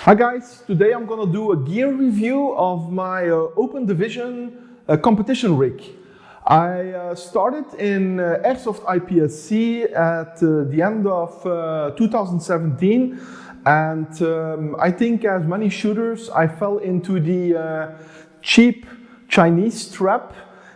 Hi guys, today I'm gonna do a gear review of my open division competition rig. I started in Airsoft IPSC at the end of 2017, and I think as many shooters I fell into the cheap Chinese trap,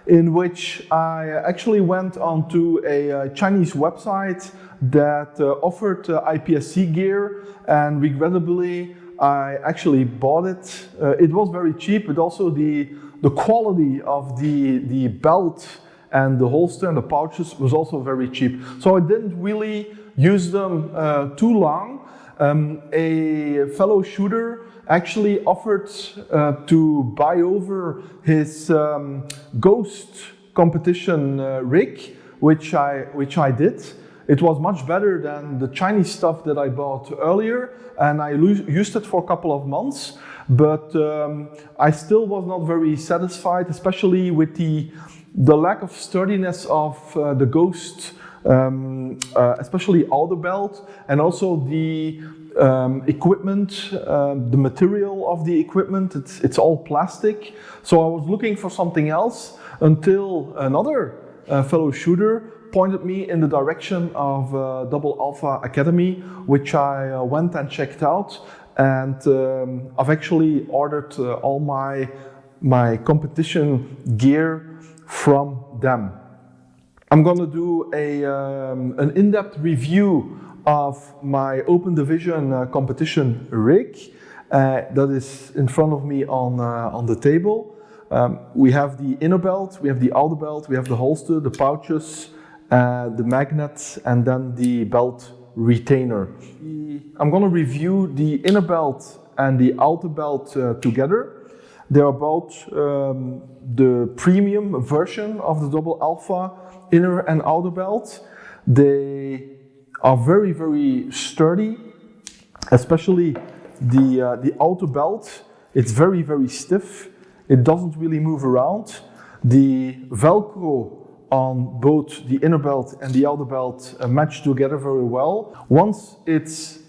in which I actually went onto a Chinese website that offered IPSC gear, and regrettably I actually bought it. It was very cheap, but also the quality of the belt and the holster and the pouches was also very cheap. So I didn't really use them too long. A fellow shooter actually offered to buy over his Ghost competition rig, which I did. It was much better than the Chinese stuff that I bought earlier, and I used it for a couple of months, but I still was not very satisfied, especially with the lack of sturdiness of the Ghost, especially outer belt, and also the equipment, the material of the equipment. It's all plastic. So I was looking for something else until another fellow shooter pointed me in the direction of DAA Alpha Academy, which I went and checked out, and I've actually ordered all my competition gear from them. I'm gonna do an in-depth review of my open division competition rig that is in front of me on the table. We have the inner belt, we have the outer belt, we have the holster, the pouches, the magnets, and then the belt retainer. I'm going to review the inner belt and the outer belt together. They are both the premium version of the DAA Alpha inner and outer belt. They are very, very sturdy, especially the outer belt. It's very, very stiff. It doesn't really move around. The Velcro on both the inner belt and the outer belt match together very well. Once it's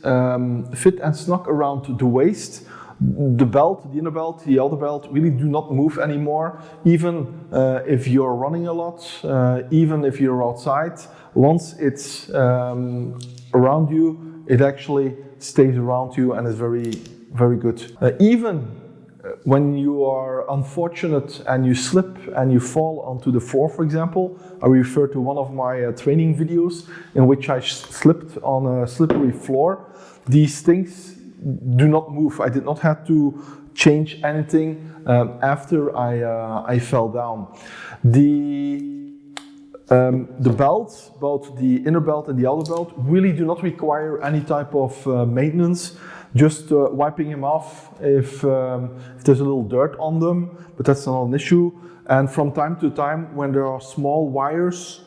fit and snug around the waist, the belt, the inner belt, the outer belt really do not move anymore, even if you're running a lot, even if you're outside. Once it's around you, it actually stays around you and is very, very good. Even when you are unfortunate and you slip and you fall onto the floor, for example, I refer to one of my training videos in which I slipped on a slippery floor. These things do not move. I did not have to change anything after I fell down. The belts, both the inner belt and the outer belt, really do not require any type of maintenance. Just wiping them off if there's a little dirt on them, but that's not an issue. And from time to time, when there are small wires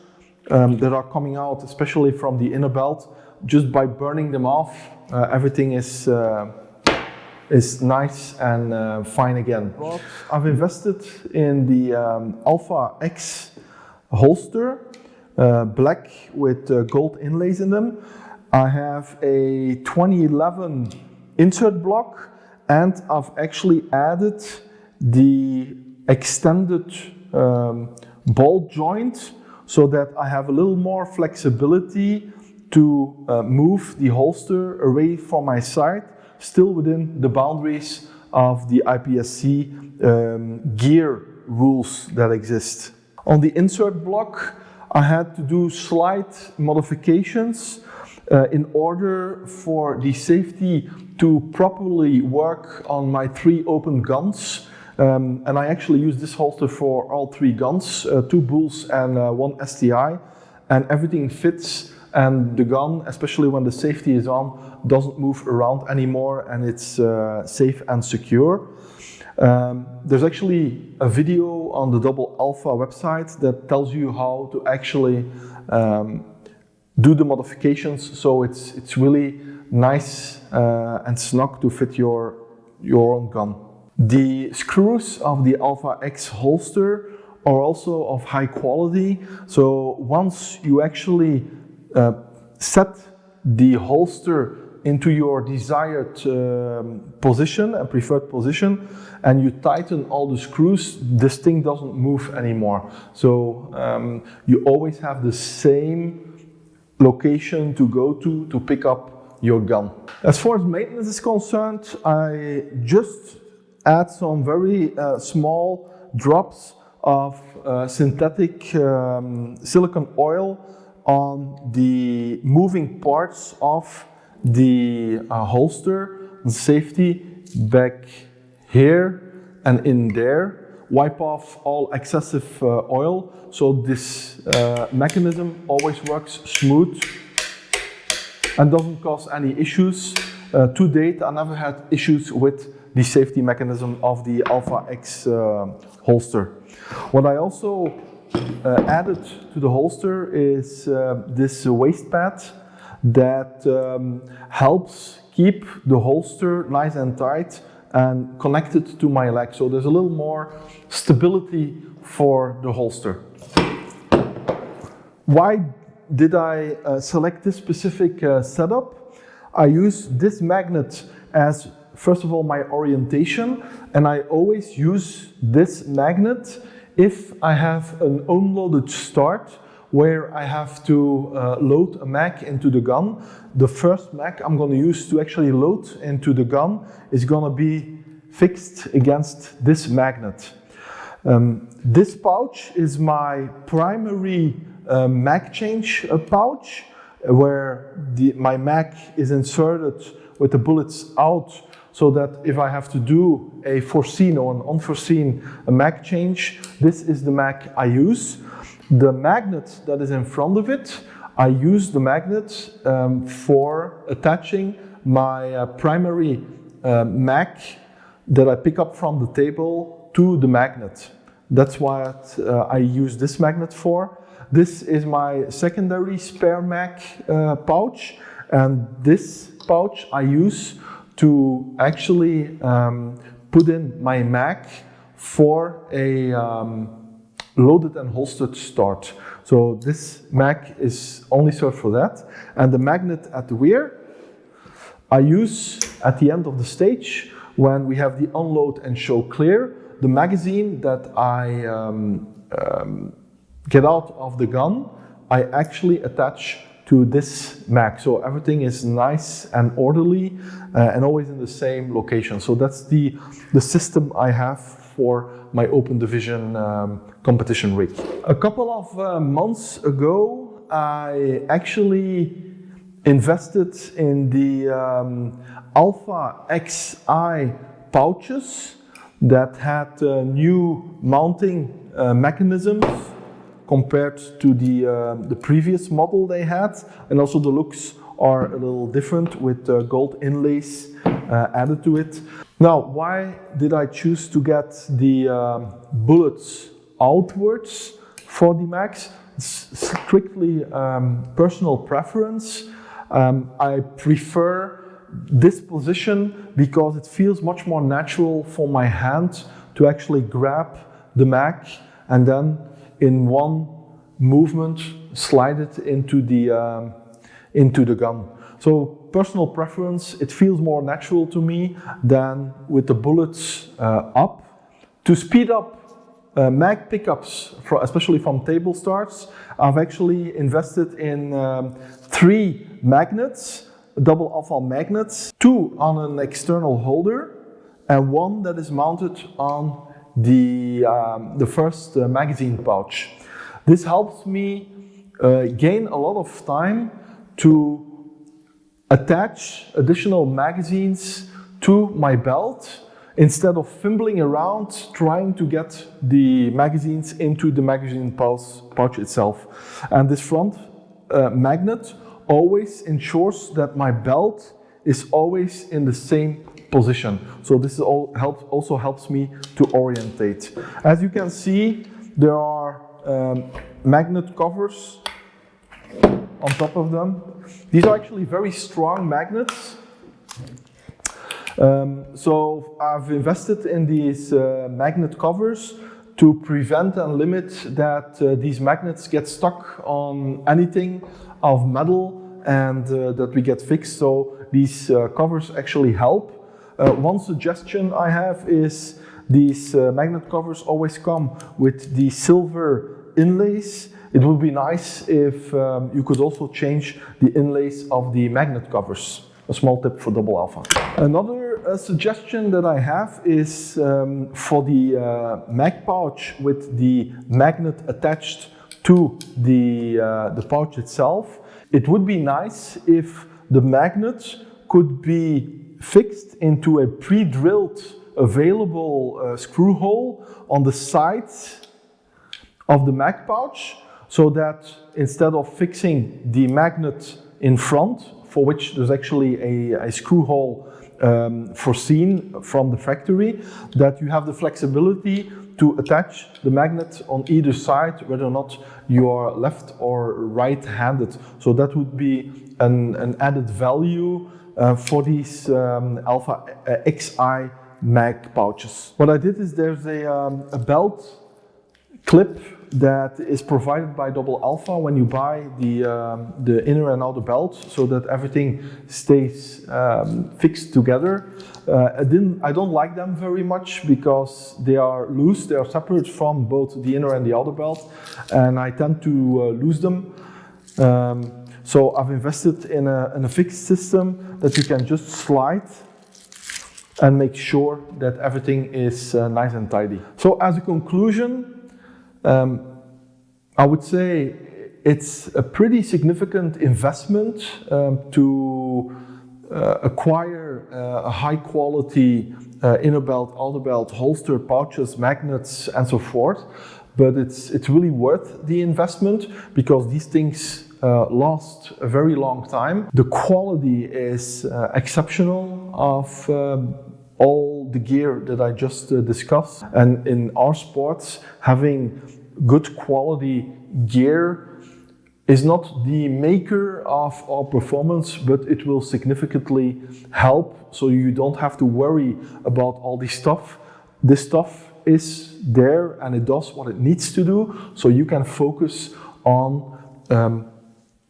that are coming out, especially from the inner belt, just by burning them off, everything is nice and fine again. I've invested in the Alpha-X holster, black with gold inlays in them. I have a 2011 insert block, and I've actually added the extended ball joint so that I have a little more flexibility to move the holster away from my side, still within the boundaries of the IPSC gear rules that exist. On the insert block, I had to do slight modifications in order for the safety to properly work on my 3 open guns. And I actually use this holster for all 3 guns, 2 bulls and 1 STI, and everything fits, and the gun, especially when the safety is on, doesn't move around anymore, and it's safe and secure. There's actually a video on the DAA Alpha website that tells you how to actually do the modifications, so it's really nice and snug to fit your own gun. The screws of the Alpha-X holster are also of high quality, so once you actually set the holster into your desired position and preferred position, and you tighten all the screws, this thing doesn't move anymore. So you always have the same location to go to pick up your gun. As far as maintenance is concerned, I just add some very small drops of synthetic silicone oil on the moving parts of the holster and safety back here and in there. Wipe off all excessive oil, so this mechanism always works smooth and doesn't cause any issues. To date, I never had issues with the safety mechanism of the Alpha-X holster. What I also added to the holster is this waist pad that helps keep the holster nice and tight and connected to my leg. So there's a little more stability for the holster. Why did I select this specific setup? I use this magnet as, first of all, my orientation, and I always use this magnet if I have an unloaded start where I have to load a mag into the gun. The first mag I'm going to use to actually load into the gun is going to be fixed against this magnet. This pouch is my primary mag change pouch, where my mag is inserted with the bullets out, so that if I have to do a foreseen or an unforeseen mag change, this is the mag I use. The magnet that is in front of it, I use the magnet for attaching my primary mag that I pick up from the table to the magnet. That's what I use this magnet for. This is my secondary spare mag pouch, and this pouch I use to actually put in my mag for a loaded and holstered start. So this mag is only served for that. And the magnet at the rear I use at the end of the stage when we have the unload and show clear. The magazine that I get out of the gun, I actually attach to this mag. So everything is nice and orderly and always in the same location. So that's the system I have for my open division competition rig. A couple of months ago, I actually invested in the Alpha-Xi pouches that had new mounting mechanisms compared to the previous model they had, and also the looks are a little different with gold inlays added to it. Now, why did I choose to get the bullets outwards for the mags? It's strictly personal preference. I prefer this position because it feels much more natural for my hand to actually grab the mag and then in one movement slide it into the gun. So personal preference, it feels more natural to me than with the bullets up. To speed up mag pickups, especially from table starts, I've actually invested in 3 magnets, double alpha magnets, 2 on an external holder and 1 that is mounted on the first magazine pouch. This helps me gain a lot of time to attach additional magazines to my belt instead of fumbling around trying to get the magazines into the magazine pouch itself. And this front magnet always ensures that my belt is always in the same position. So this also helps me to orientate. As you can see, there are magnet covers on top of them. These are actually very strong magnets. So I've invested in these magnet covers to prevent and limit that these magnets get stuck on anything of metal and that we get fixed. So these covers actually help. One suggestion I have is these magnet covers always come with the silver inlays. It would be nice if you could also change the inlays of the magnet covers. A small tip for DAA Alpha. Another suggestion that I have is for the mag pouch with the magnet attached to the pouch itself. It would be nice if the magnet could be fixed into a pre-drilled available screw hole on the sides of the mag pouch, so that instead of fixing the magnet in front, for which there's actually a screw hole foreseen from the factory, that you have the flexibility to attach the magnet on either side, whether or not you are left or right-handed. So that would be an added value for these Alpha-Xi Mag pouches. What I did is there's a belt clip that is provided by DAA Alpha when you buy the inner and outer belt, so that everything stays fixed together. I don't like them very much because they are loose, they are separate from both the inner and the outer belt, and I tend to lose them. So I've invested in a fixed system that you can just slide and make sure that everything is nice and tidy. So as a conclusion, I would say it's a pretty significant investment to acquire a high quality inner belt, outer belt, holster, pouches, magnets and so forth. But it's really worth the investment because these things last a very long time. The quality is exceptional of all the gear that I just discussed, and in our sports, having good quality gear is not the maker of our performance, but it will significantly help, so you don't have to worry about all this stuff. This stuff is there and it does what it needs to do, so you can focus on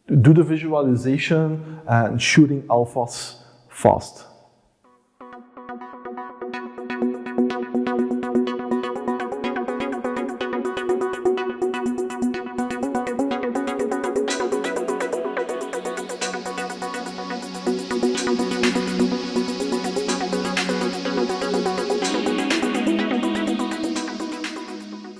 do the visualization and shooting alphas fast.